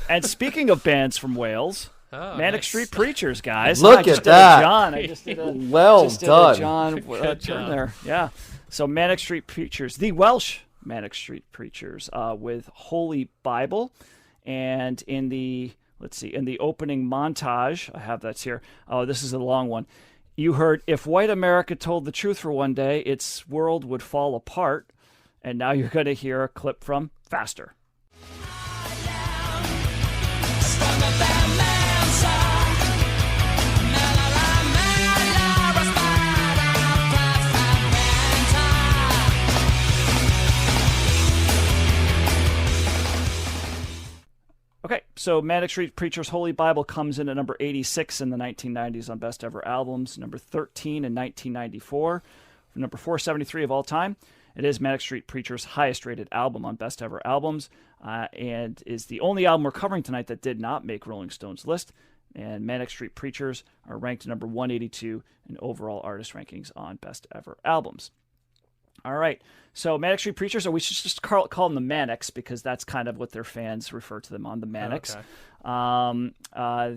And speaking of bands from Wales, Manic Street Preachers, guys. Look at that. I just did a well done. John turn there. Yeah. So Manic Street Preachers, the Welsh Manic Street Preachers, with Holy Bible, and in the opening montage, I have that here. Oh, this is a long one. You heard, if white America told the truth for one day, its world would fall apart. And now you're going to hear a clip from Faster. Okay, so Manic Street Preachers' Holy Bible comes in at number 86 in the 1990s on Best Ever Albums, number 13 in 1994, number 473 of all time. It is Manic Street Preachers' highest-rated album on Best Ever Albums, and is the only album we're covering tonight that did not make Rolling Stone's list. And Manic Street Preachers are ranked number 182 in overall artist rankings on Best Ever Albums. All right, so Manic Street Preachers, or we should just call them the Manics, because that's kind of what their fans refer to them on, the Manics. Okay.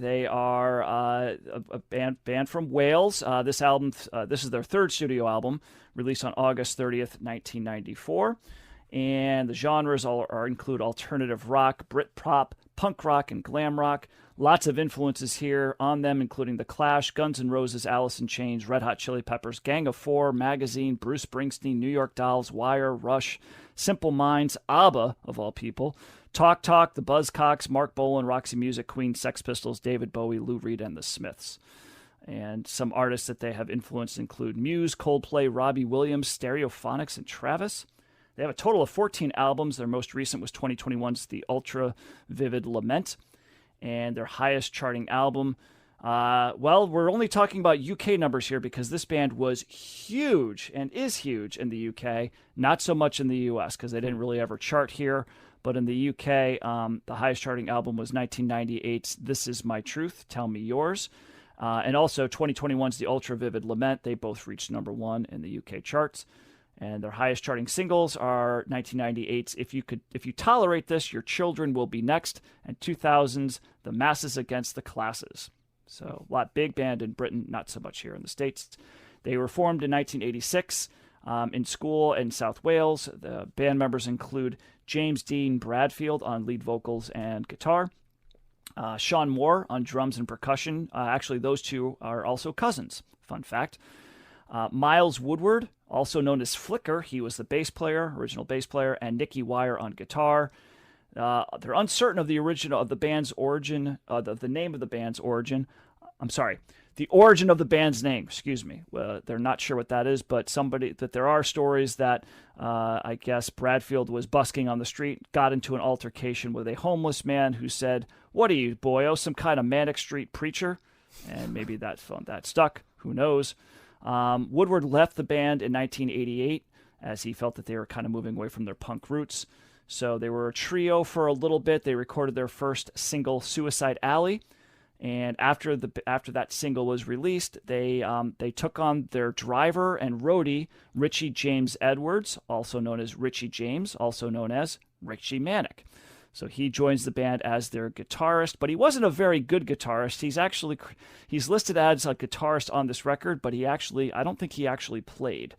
They are a band from Wales. This album, this is their third studio album, released on August 30th, 1994. And the genres include alternative rock, Britpop, punk rock, and glam rock. Lots of influences here on them, including The Clash, Guns N' Roses, Alice in Chains, Red Hot Chili Peppers, Gang of Four, Magazine, Bruce Springsteen, New York Dolls, Wire, Rush, Simple Minds, ABBA, of all people, Talk Talk, The Buzzcocks, Mark Bolan, Roxy Music, Queen, Sex Pistols, David Bowie, Lou Reed, and The Smiths. And some artists that they have influenced include Muse, Coldplay, Robbie Williams, Stereophonics, and Travis. They have a total of 14 albums. Their most recent was 2021's The Ultra Vivid Lament. And their highest charting album, well, we're only talking about UK numbers here because this band was huge and is huge in the UK, not so much in the US because they didn't really ever chart here. But in the UK, the highest charting album was 1998's This Is My Truth, Tell Me Yours. And also 2021's The Ultra Vivid Lament. They both reached number 1 in the UK charts. And their highest charting singles are 1998's If You Tolerate This, Your Children Will Be Next, and 2000's The Masses Against the Classes. So a lot big band in Britain, not so much here in the States. They were formed in 1986 in school in South Wales. The band members include James Dean Bradfield on lead vocals and guitar, Sean Moore on drums and percussion. Actually, those two are also cousins. Fun fact. Miles Woodward, also known as Flicker, he was the original bass player, and Nicky Wire on guitar. They're uncertain of the band's origin, the name of the band's origin. I'm sorry, the origin of the band's name. Excuse me. They're not sure what that is, but there are stories that I guess Bradfield was busking on the street, got into an altercation with a homeless man who said, "What are you, boyo, some kind of Manic Street preacher?" And maybe that stuck. Who knows? Woodward left the band in 1988 as he felt that they were kind of moving away from their punk roots. So they were a trio for a little bit. They recorded their first single, Suicide Alley. And after that single was released, they took on their driver and roadie, Richie James Edwards, also known as Richie James, also known as Richie Manic. So he joins the band as their guitarist, but he wasn't a very good guitarist. He's listed as a guitarist on this record, but I don't think he actually played.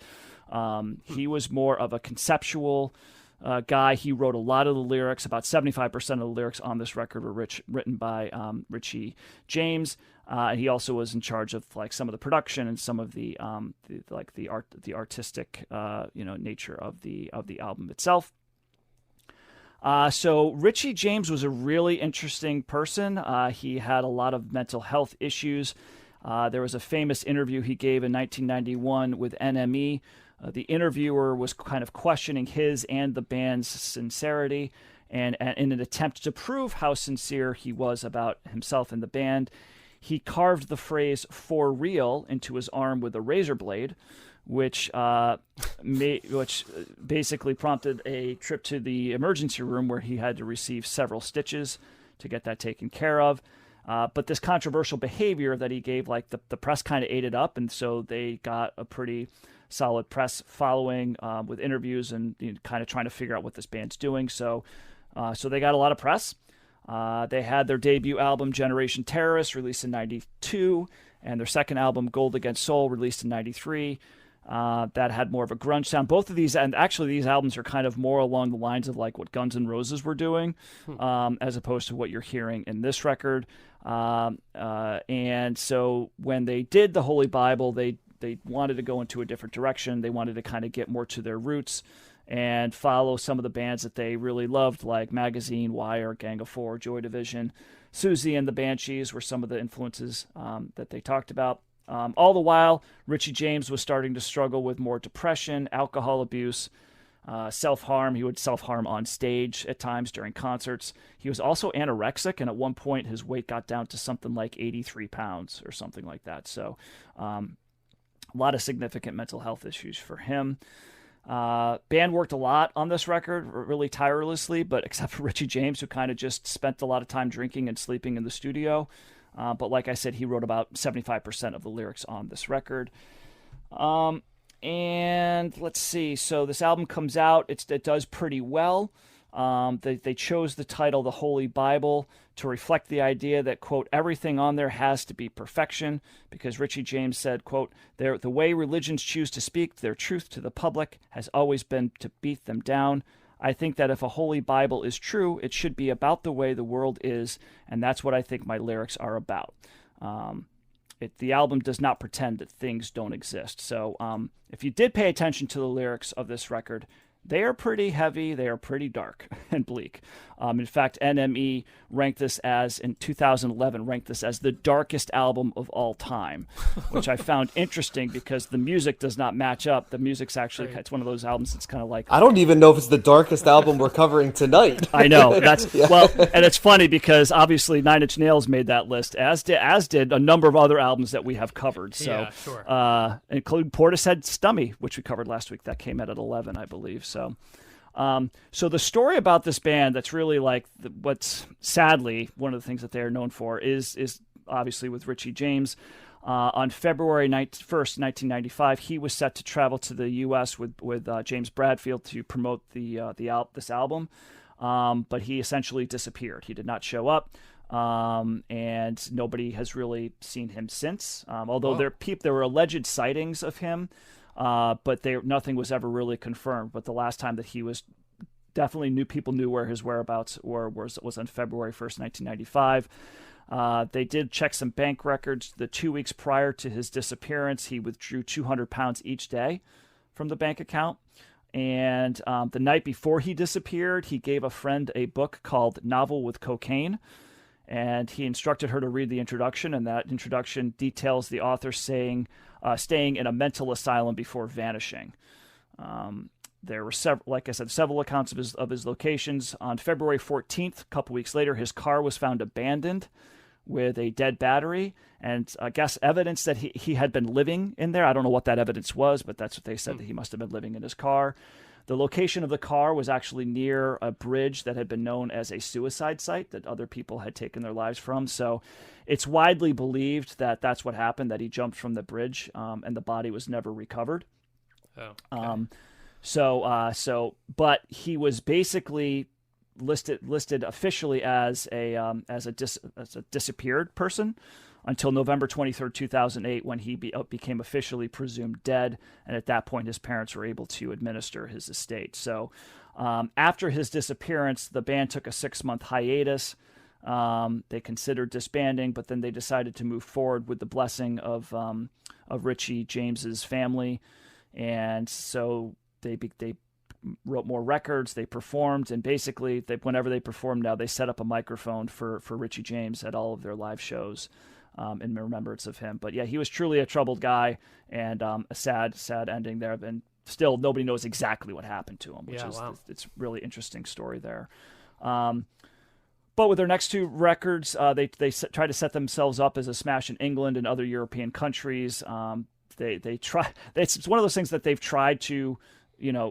He was more of a conceptual guy. He wrote a lot of the lyrics. About 75% of the lyrics on this record were written by Richie James. And he also was in charge of some of the production and some of the artistic nature of the album itself. So Richie James was a really interesting person. He had a lot of mental health issues. There was a famous interview he gave in 1991 with NME. The interviewer was kind of questioning his and the band's sincerity, and in an attempt to prove how sincere he was about himself and the band, he carved the phrase "for real" into his arm with a razor blade, which basically prompted a trip to the emergency room where he had to receive several stitches to get that taken care of. But this controversial behavior that he gave, the press kind of ate it up, and so they got a pretty solid press following with interviews and kind of trying to figure out what this band's doing. So they got a lot of press. They had their debut album, Generation Terrorist, released in 92, and their second album, Gold Against Soul, released in 93. That had more of a grunge sound. Both of these, and actually these albums are kind of more along the lines of like what Guns N' Roses were doing, as opposed to what you're hearing in this record. And so when they did the Holy Bible, they wanted to go into a different direction. They wanted to kind of get more to their roots and follow some of the bands that they really loved, like Magazine, Wire, Gang of Four, Joy Division. Susie and the Banshees were some of the influences that they talked about. All the while, Richie James was starting to struggle with more depression, alcohol abuse, self-harm. He would self-harm on stage at times during concerts. He was also anorexic, and at one point his weight got down to something like 83 pounds or something like that. So a lot of significant mental health issues for him. Band worked a lot on this record, really tirelessly, but except for Richie James, who kind of just spent a lot of time drinking and sleeping in the studio. But like I said, he wrote about 75% of the lyrics on this record. And let's see. So this album comes out. It does pretty well. They chose the title, The Holy Bible, to reflect the idea that, quote, everything on there has to be perfection, because Richie James said, quote, the way religions choose to speak their truth to the public has always been to beat them down. I think that if a Holy Bible is true, it should be about the way the world is, and that's what I think my lyrics are about. The album does not pretend that things don't exist. So if you did pay attention to the lyrics of this record, they are pretty heavy, they are pretty dark and bleak. In fact, NME ranked this as, in 2011, ranked this as the darkest album of all time, which I found interesting because the music does not match up. The music's actually, it's one of those albums that's kind of like... I don't even know if it's the darkest album we're covering tonight. I know. That's well, and it's funny because obviously Nine Inch Nails made that list, as did a number of other albums that we have covered. So, yeah, sure. Including Portishead Stummy, which we covered last week. That came out at 11, I believe. So the story about this band that's really like what's sadly one of the things that they are known for is obviously with Richie James. On February 1st, 1995, he was set to travel to the U.S. with James Bradfield to promote this album, but he essentially disappeared. He did not show up, and nobody has really seen him since. Although there were alleged sightings of him. But nothing was ever really confirmed. But the last time that he was, definitely people knew where his whereabouts was on February 1st, 1995. They did check some bank records. The 2 weeks prior to his disappearance, he withdrew 200 pounds each day from the bank account. And the night before he disappeared, he gave a friend a book called Novel with Cocaine. And he instructed her to read the introduction, and that introduction details the author staying in a mental asylum before vanishing. There were several accounts of his locations. On February 14th, a couple weeks later, his car was found abandoned with a dead battery, and I guess evidence that he had been living in there. I don't know what that evidence was, but that's what they said, that he must have been living in his car. The location of the car was actually near a bridge that had been known as a suicide site that other people had taken their lives from. So it's widely believed that that's what happened, that he jumped from the bridge, and the body was never recovered. Oh, okay. But he was basically listed officially as a disappeared person until November 23rd, 2008, when he became officially presumed dead, and at that point his parents were able to administer his estate. So after his disappearance, the band took a 6-month hiatus. They considered disbanding, but then they decided to move forward with the blessing of Richie James's family, and so they wrote more records, they performed, and basically whenever they performed now, they set up a microphone for Richie James at all of their live shows. In remembrance of him. But yeah, he was truly a troubled guy, and a sad ending there. And still, nobody knows exactly what happened to him, which it's really interesting story there. But with their next two records, they try to set themselves up as a smash in England and other European countries. They try. It's one of those things that they've tried to,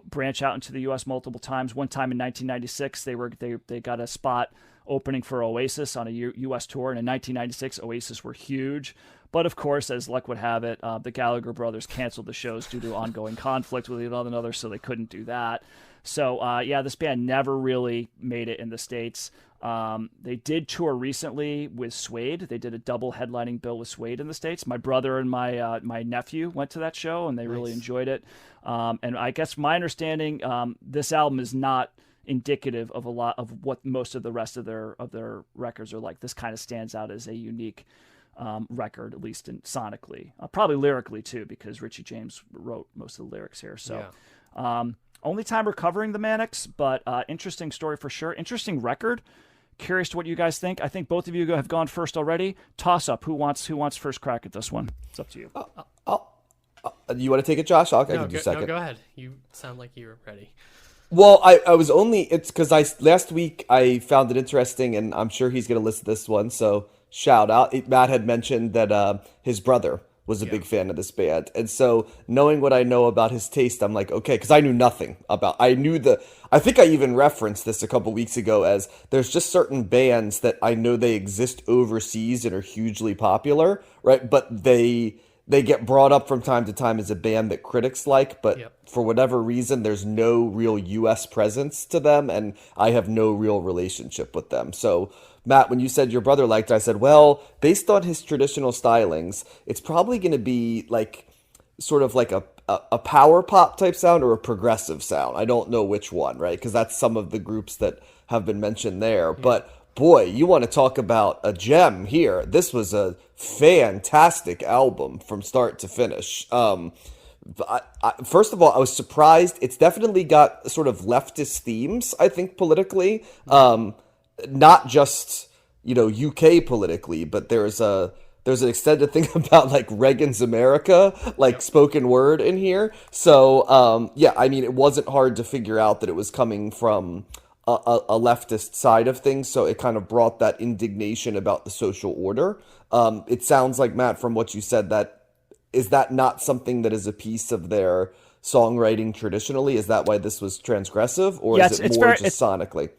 branch out into the U.S. multiple times. One time in 1996, they got a spot opening for Oasis on a U.S. tour, and in 1996, Oasis were huge. But of course, as luck would have it, the Gallagher brothers canceled the shows due to ongoing conflict with one another, so they couldn't do that. So yeah, this band never really made it in the States. They did tour recently with Suede. They did a double headlining bill with Suede in the States. My brother and my nephew went to that show, and they really enjoyed it. And I guess my understanding, this album is not indicative of a lot of what most of the rest of their records are like. This kind of stands out as a unique record, at least sonically, probably lyrically too, because Richie James wrote most of the lyrics here. So. Yeah. Only time we're covering the Manics, but interesting story for sure. Interesting record. Curious to what you guys think. I think both of you have gone first already. Toss up. Who wants first crack at this one? It's up to you. You want to take it, Josh? I can do second. No, go ahead. You sound like you're ready. Well, I was only, it's because last week I found it interesting, and I'm sure he's going to listen to this one, so shout out. Matt had mentioned that his brother was a big fan of this band. And so knowing what I know about his taste, I'm like, okay, because I knew nothing about, I think I even referenced this a couple weeks ago as there's just certain bands that I know they exist overseas and are hugely popular, right? But they get brought up from time to time as a band that critics like, but for whatever reason, there's no real U.S. presence to them, and I have no real relationship with them. So Matt, when you said your brother liked it, I said, well, based on his traditional stylings, it's probably going to be like sort of like a power pop type sound or a progressive sound. I don't know which one, right? Because that's some of the groups that have been mentioned there. But boy, you want to talk about a gem here. This was a fantastic album from start to finish. First of all, I was surprised. It's definitely got sort of leftist themes, I think, politically. Not just, UK politically, but there's an extended thing about like Reagan's America, like spoken word in here. So, I mean, it wasn't hard to figure out that it was coming from a leftist side of things. So it kind of brought that indignation about the social order. It sounds like, Matt, from what you said, is that not something that is a piece of their songwriting traditionally? Is that why this was transgressive, or is it more just sonically?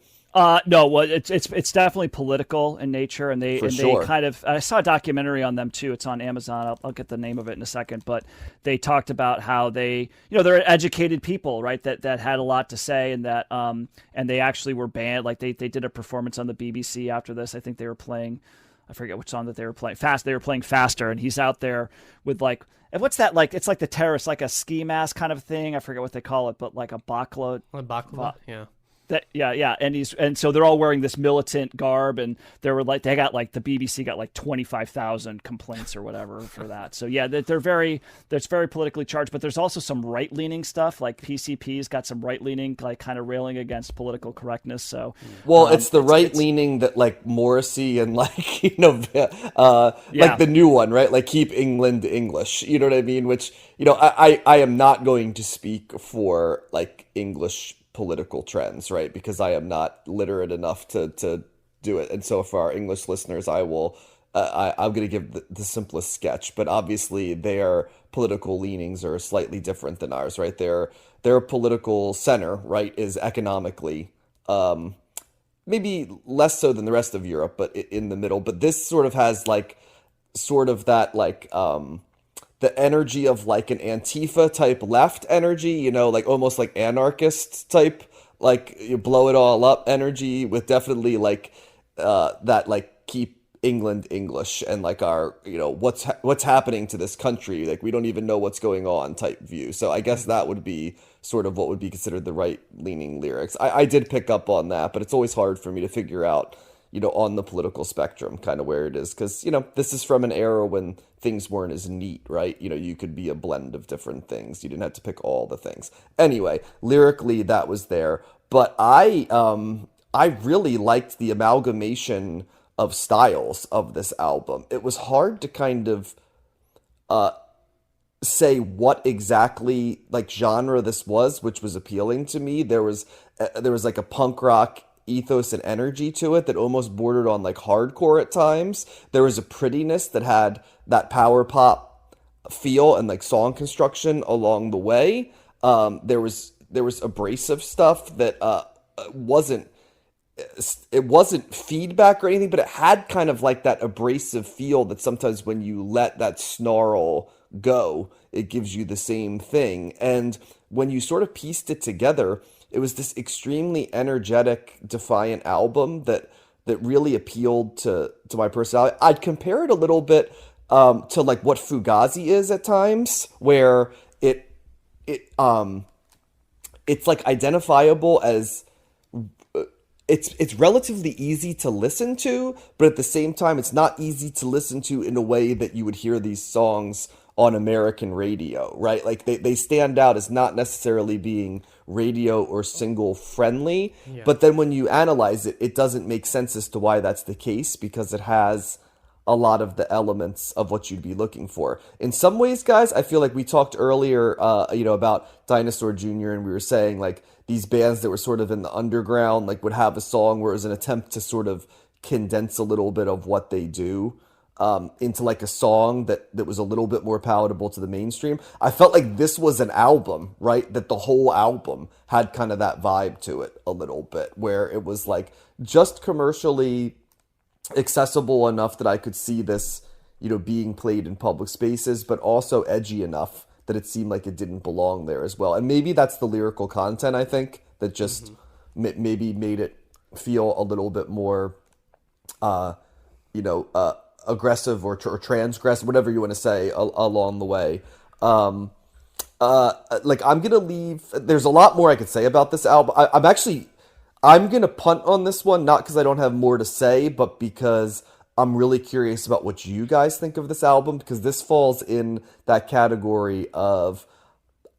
No, well, it's definitely political in nature, and they kind of, I saw a documentary on them too. It's on Amazon. I'll get the name of it in a second, but they talked about how they, they're educated people, right? That had a lot to say, and that, and they actually were banned. Like they did a performance on the BBC after this. I think they were playing, I forget which song that they were playing. They were playing Faster, and he's out there with like, and what's that like? It's like the terrorist, like a ski mask kind of thing. I forget what they call it, but like a baklava. Yeah. And so they're all wearing this militant garb, and they got like the BBC got like 25,000 complaints or whatever for that. So yeah, that's very politically charged, but there's also some right leaning stuff, like PCP's got some right leaning, like kind of railing against political correctness. So it's the right leaning that like Morrissey and like like the new one, right? Like Keep England English, you know what I mean? Which I am not going to speak for like English political trends, right? Because I am not literate enough to do it. And so for our English listeners, I'm going to give the simplest sketch, but obviously their political leanings are slightly different than ours, right? Their political center, right, is economically, maybe less so than the rest of Europe, but in the middle. But this sort of has like, sort of that like, the energy of like an Antifa type left energy, like almost like anarchist type, like you blow it all up energy, with definitely like that like Keep England English and like our what's happening to this country, like we don't even know what's going on type view. So I guess that would be sort of what would be considered the right leaning lyrics. I did pick up on that, but it's always hard for me to figure out on the political spectrum, kind of where it is. Because, this is from an era when things weren't as neat, right? You could be a blend of different things. You didn't have to pick all the things. Anyway, lyrically, that was there. But I really liked the amalgamation of styles of this album. It was hard to kind of say what exactly like genre this was, which was appealing to me. There was like a punk rock ethos and energy to it that almost bordered on like hardcore at times. There was a prettiness that had that power pop feel and like song construction along the way. There was abrasive stuff that wasn't feedback or anything, but it had kind of like that abrasive feel that sometimes when you let that snarl go, it gives you the same thing. And when you sort of pieced it together, it was this extremely energetic, defiant album that really appealed to my personality. I'd compare it a little bit to like what Fugazi is at times, where it's like identifiable as it's relatively easy to listen to, but at the same time, it's not easy to listen to in a way that you would hear these songs on American radio, right? Like they stand out as not necessarily being radio or single friendly, but then when you analyze it, it doesn't make sense as to why that's the case, because it has a lot of the elements of what you'd be looking for. In some ways, guys, I feel like we talked earlier, about Dinosaur Jr., and we were saying like these bands that were sort of in the underground, like would have a song where it was an attempt to sort of condense a little bit of what they do into like a song that was a little bit more palatable to the mainstream. I felt like this was an album, right? That the whole album had kind of that vibe to it a little bit, where it was like just commercially accessible enough that I could see this, being played in public spaces, but also edgy enough that it seemed like it didn't belong there as well. And maybe that's the lyrical content, I think, that just maybe made it feel a little bit more, aggressive or transgressive, whatever you want to say, along the way. I'm gonna leave. There's a lot more I could say about this album. I'm gonna punt on this one, not because I don't have more to say, but because I'm really curious about what you guys think of this album, because this falls in that category of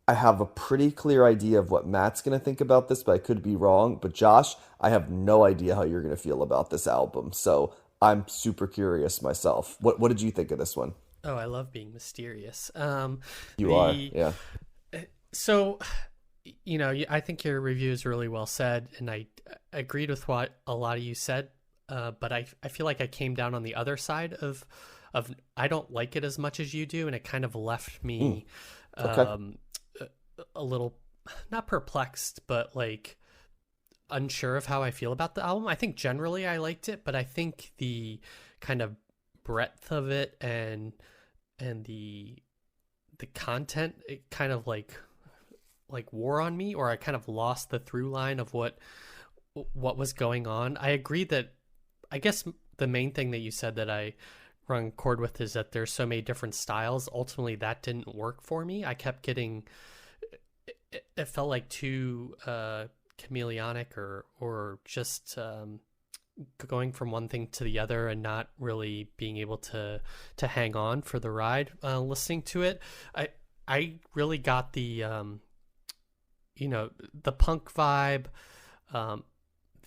I have a pretty clear idea of what Matt's gonna think about this, but I could be wrong. But Josh, I have no idea how you're gonna feel about this album, so I'm super curious myself. What did you think of this one? Oh, I love being mysterious. You are, yeah. So, I think your review is really well said, and I agreed with what a lot of you said, but I feel like I came down on the other side of I don't like it as much as you do, and it kind of left me a little, not perplexed, but like unsure of how I feel about the album. I think generally I liked it, but I think the kind of breadth of it and the content, it kind of like wore on me, or I kind of lost the through line of what was going on. I agree that, I guess the main thing that you said that I run chord with is that there's so many different styles. Ultimately, that didn't work for me. I kept getting, it felt like too chameleonic or just going from one thing to the other and not really being able to hang on for the ride listening to it. I really got the the punk vibe,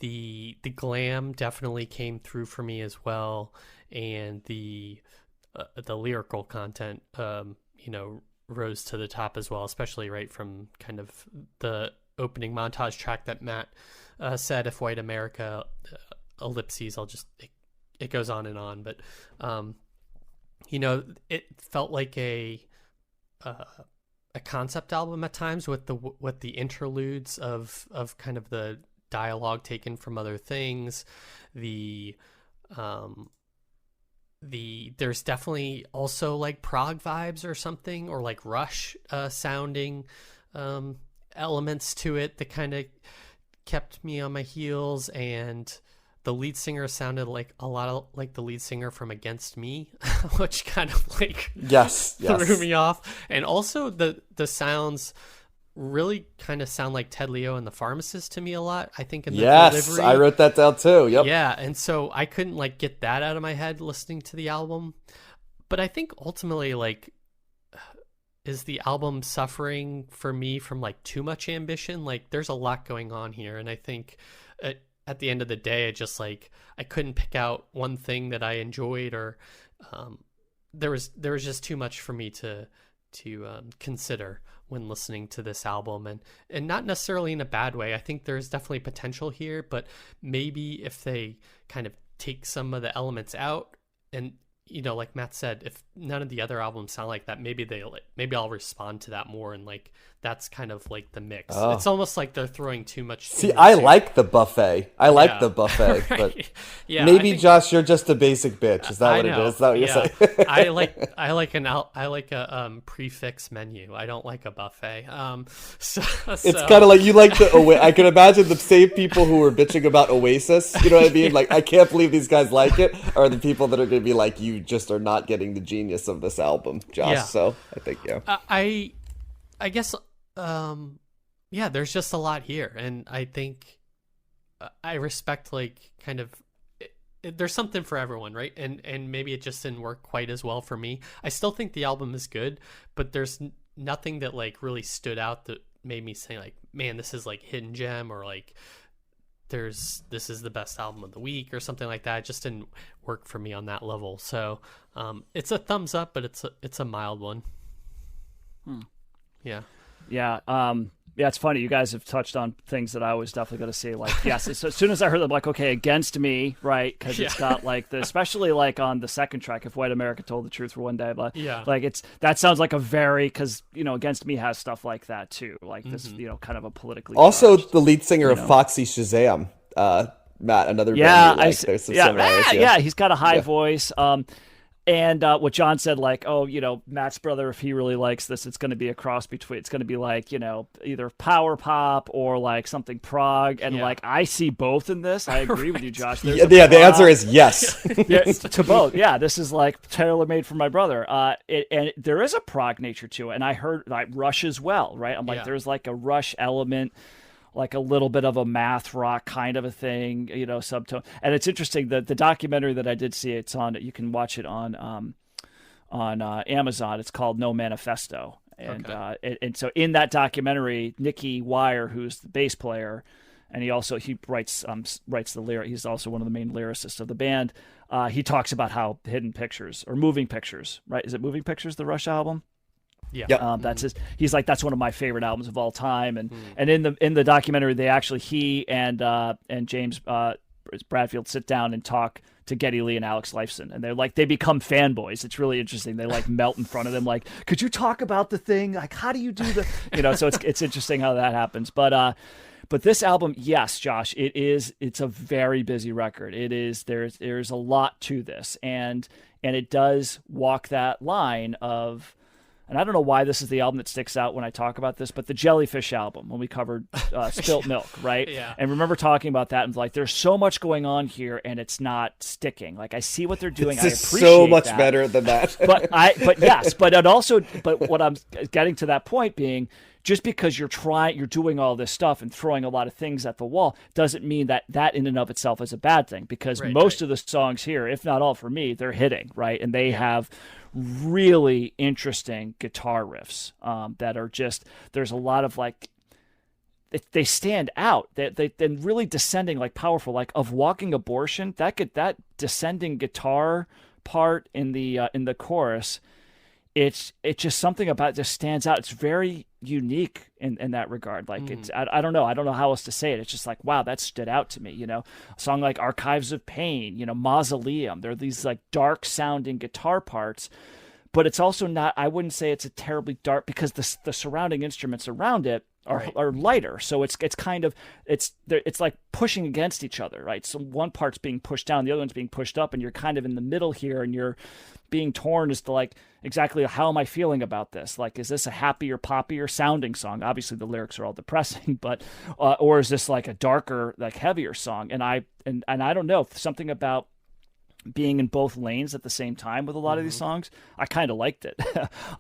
the glam definitely came through for me as well, and the lyrical content rose to the top as well, especially right from kind of the opening montage track that Matt said, "If White America," ellipses, it goes on and on, but it felt like a concept album at times with the interludes of kind of the dialogue taken from other things. There's definitely also like prog vibes or something, or like Rush sounding elements to it that kind of kept me on my heels, and the lead singer sounded like a lot like the lead singer from Against Me, which kind of like threw me off. And also the sounds really kind of sound like Ted Leo and the Pharmacist to me a lot, I think, in the delivery. I wrote that down too. Yep. Yeah, and so I couldn't like get that out of my head listening to the album. But I think ultimately, like, is the album suffering for me from like too much ambition? Like, there's a lot going on here, and I think at the end of the day, it just like I couldn't pick out one thing that I enjoyed, or there was just too much for me to consider when listening to this album, and not necessarily in a bad way. I think there's definitely potential here, but maybe if they kind of take some of the elements out and like Matt said, if none of the other albums sound like that, maybe I'll respond to that more, and like that's kind of like the mix. Oh. It's almost like they're throwing too much. See, I like the buffet. I like the buffet, right. but maybe Josh, you're just a basic bitch. Is that what it is? Is that what you're saying? I like a prefix menu. I don't like a buffet. So it's kind of like you like the. I can imagine the same people who were bitching about Oasis. You know what I mean? Like, I can't believe these guys like it. Are the people that are going to be like, you just are not getting the genius of this album, Josh. Yeah. So I think I guess there's just a lot here, and I think I respect like kind of there's something for everyone, right? And maybe it just didn't work quite as well for me. I still think the album is good, but there's nothing that like really stood out that made me say like, man, this is like hidden gem, or like this is the best album of the week or something like that. It just didn't work for me on that level. So it's a thumbs up, but it's a mild one. Yeah. It's funny. You guys have touched on things that I was definitely going to say. Like, yes, so as soon as I heard them, like, okay, Against Me, right? Because it's got like especially like on the second track, If White America Told the Truth for One Day, but like that sounds like a very, because Against Me has stuff like that too, like this, kind of a politically. Also, charged, the lead singer of Foxy Shazam, Matt, another band you like. There's some similarities. He's got a high voice. And what John said, like, Matt's brother, if he really likes this, it's going to be a cross between, it's going to be like, either power pop or like something prog. And like, I see both in this. I agree with you, Josh. The answer is yes. To both. Yeah, this is like tailor-made for my brother. And there is a prog nature to it. And I heard like Rush as well, right? I'm like, there's like a Rush element, like a little bit of a math rock kind of a thing, subtone. And it's interesting that the documentary that I did see, it's on, you can watch it on Amazon. It's called No Manifesto. And, and so in that documentary, Nicky Wire, who's the bass player, and he writes the lyric. He's also one of the main lyricists of the band. He talks about how Hidden Pictures or Moving Pictures, right? Is it Moving Pictures, the Rush album? Yeah. That's his. He's like, that's one of my favorite albums of all time. And and in the documentary, they actually he and James Bradfield sit down and talk to Geddy Lee and Alex Lifeson, and they become fanboys. It's really interesting. They like melt in front of them. Like, could you talk about the thing? Like, how do you do the So it's interesting how that happens. But this album, yes, Josh, it's a very busy record. It is. There's a lot to this, and it does walk that line of. And I don't know why this is the album that sticks out when I talk about this, but the Jellyfish album, when we covered Spilt Milk, right? Yeah. And remember talking about that and like, there's so much going on here and it's not sticking. Like, I see what they're doing. I appreciate so much that. Better than that. but what I'm getting to that point being, just because you're doing all this stuff and throwing a lot of things at the wall doesn't mean that in and of itself is a bad thing, because most of the songs here, if not all for me, they're hitting, right? And they have really interesting guitar riffs that are just, there's a lot of like, they stand out. They're really descending, like powerful, like of Walking Abortion, that descending guitar part in the chorus. It's just something about it just stands out. It's very unique in that regard. Like it's, I don't know how else to say it. It's just like, wow, that stood out to me. A song like Archives of Pain, Mausoleum. There are these like dark sounding guitar parts, but it's also not. I wouldn't say it's a terribly dark, because the surrounding instruments around it are lighter. So it's kind of it's like pushing against each other, right? So one part's being pushed down, the other one's being pushed up, and you're kind of in the middle here, and you're being torn as to like, exactly how am I feeling about this? Like, is this a happier, poppier sounding song? Obviously the lyrics are all depressing, but or is this like a darker, like heavier song? And I don't know, something about being in both lanes at the same time with a lot of these songs, I kind of liked it.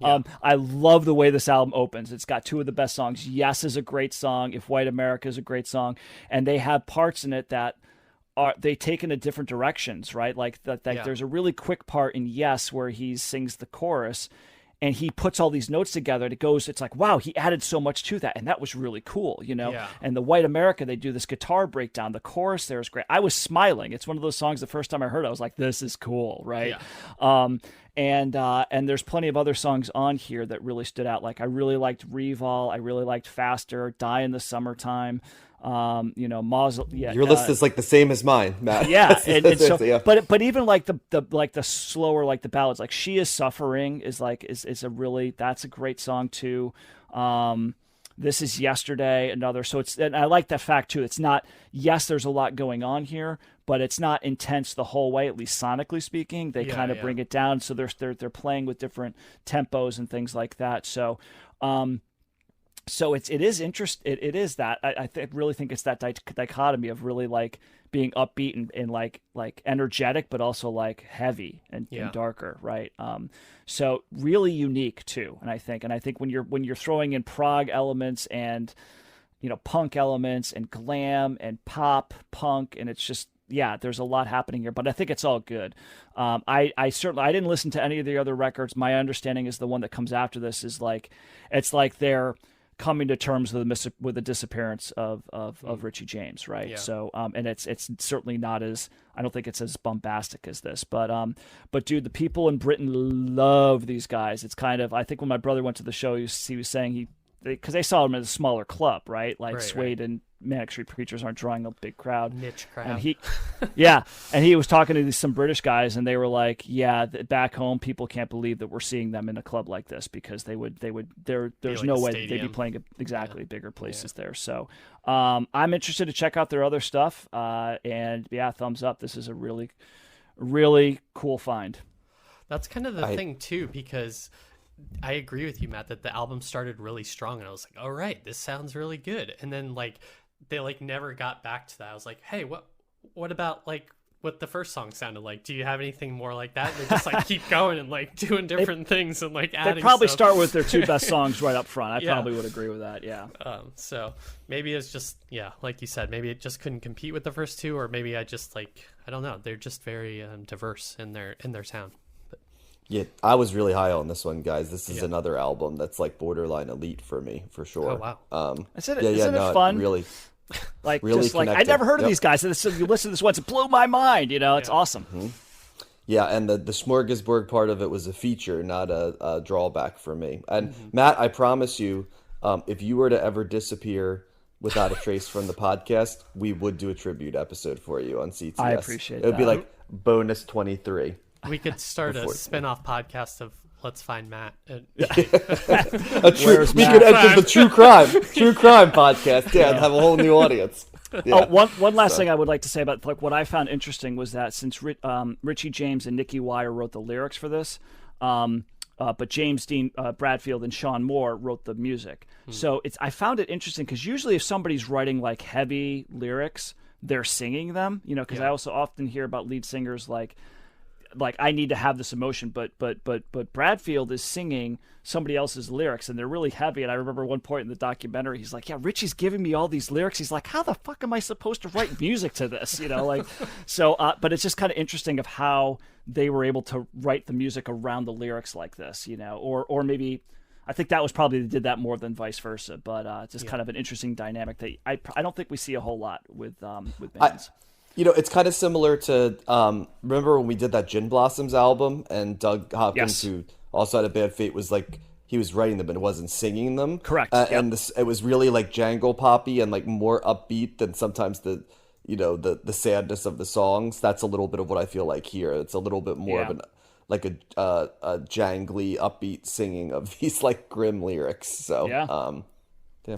I love the way this album opens. It's got two of the best songs. Yes is a great song. If White America is a great song. And they have parts in it that they take in different directions, right? Like that there's a really quick part in Yes where he sings the chorus and he puts all these notes together. And it's like, wow, he added so much to that. And that was really cool, And the White America, they do this guitar breakdown. The chorus there is great. I was smiling. It's one of those songs, the first time I heard it, I was like, this is cool, right? Yeah. And there's plenty of other songs on here that really stood out. Like I really liked Revol. I really liked Faster, Die in the Summertime. Your list is like the same as mine, Matt. Yeah, and so, yeah. but even like the slower, like the ballads, like "She Is Suffering" is a really, that's a great song too. This Is Yesterday, another. So and I like that fact too. It's not, yes, there's a lot going on here, but it's not intense the whole way, at least sonically speaking. They kind of bring it down. So they're playing with different tempos and things like that. So, it is that I really think it's that dichotomy of really like being upbeat and like energetic, but also like heavy and darker, right? So really unique too, and I think when you're throwing in prog elements and punk elements and glam and pop punk, and it's just there's a lot happening here, but I think it's all good. I didn't listen to any of the other records. My understanding is the one that comes after this is like, it's like they're coming to terms with the disappearance of Richie James, right? Yeah. So, and it's certainly not as, I don't think it's as bombastic as this, but dude, the people in Britain love these guys. It's kind of, I think when my brother went to the show, he was saying because they saw him at a smaller club, right? Like Suede and Manic Street Preachers aren't drawing a big crowd. Niche crowd. And he was talking to some British guys, and they were like, back home, people can't believe that we're seeing them in a club like this, because there's like no way they'd be playing bigger places there. So I'm interested to check out their other stuff. And thumbs up. This is a really, really cool find. That's kind of the thing too, because I agree with you, Matt, that the album started really strong, and I was like, all right, this sounds really good. And then like they like never got back to that. I was like, hey, what about like what the first song sounded like? Do you have anything more like that? And they just like keep going and like doing different things and like adding. They probably stuff. Start with their two best songs right up front. I probably would agree with that. Yeah. So maybe it's just like you said, maybe it just couldn't compete with the first two, or maybe I don't know. They're just very diverse in their sound. Yeah, I was really high on this one, guys. This is another album that's like borderline elite for me, for sure. Oh wow! Isn't it fun? Really, like really just like I never heard of these guys. And you listen to this once, it blew my mind. It's awesome. Mm-hmm. Yeah, and the smorgasbord part of it was a feature, not a drawback for me. And Matt, I promise you, if you were to ever disappear without a trace from the podcast, we would do a tribute episode for you on CTS. I appreciate it. It would be like bonus 23. We could start a spin-off podcast of Let's Find Matt. We could enter the true crime podcast. Yeah, and have a whole new audience. Yeah. One last thing I would like to say about like what I found interesting was that since Richie James and Nicky Wire wrote the lyrics for this, but James Dean Bradfield and Sean Moore wrote the music. So I found it interesting because usually if somebody's writing like heavy lyrics, they're singing them. Because I also often hear about lead singers like I need to have this emotion, but Bradfield is singing somebody else's lyrics, and they're really heavy. And I remember one point in the documentary, he's like, "Yeah, Richie's giving me all these lyrics." He's like, "How the fuck am I supposed to write music to this?" But it's just kind of interesting of how they were able to write the music around the lyrics like this, or maybe I think that was probably they did that more than vice versa. But just kind of an interesting dynamic that I don't think we see a whole lot with bands. It's kind of similar to, remember when we did that Gin Blossoms album, and Doug Hopkins, who also had a bad fate, was like, he was writing them and wasn't singing them. Correct. And it was really like jangle poppy and like more upbeat than sometimes the sadness of the songs. That's a little bit of what I feel like here. It's a little bit more of an, like a jangly upbeat singing of these like grim lyrics. So,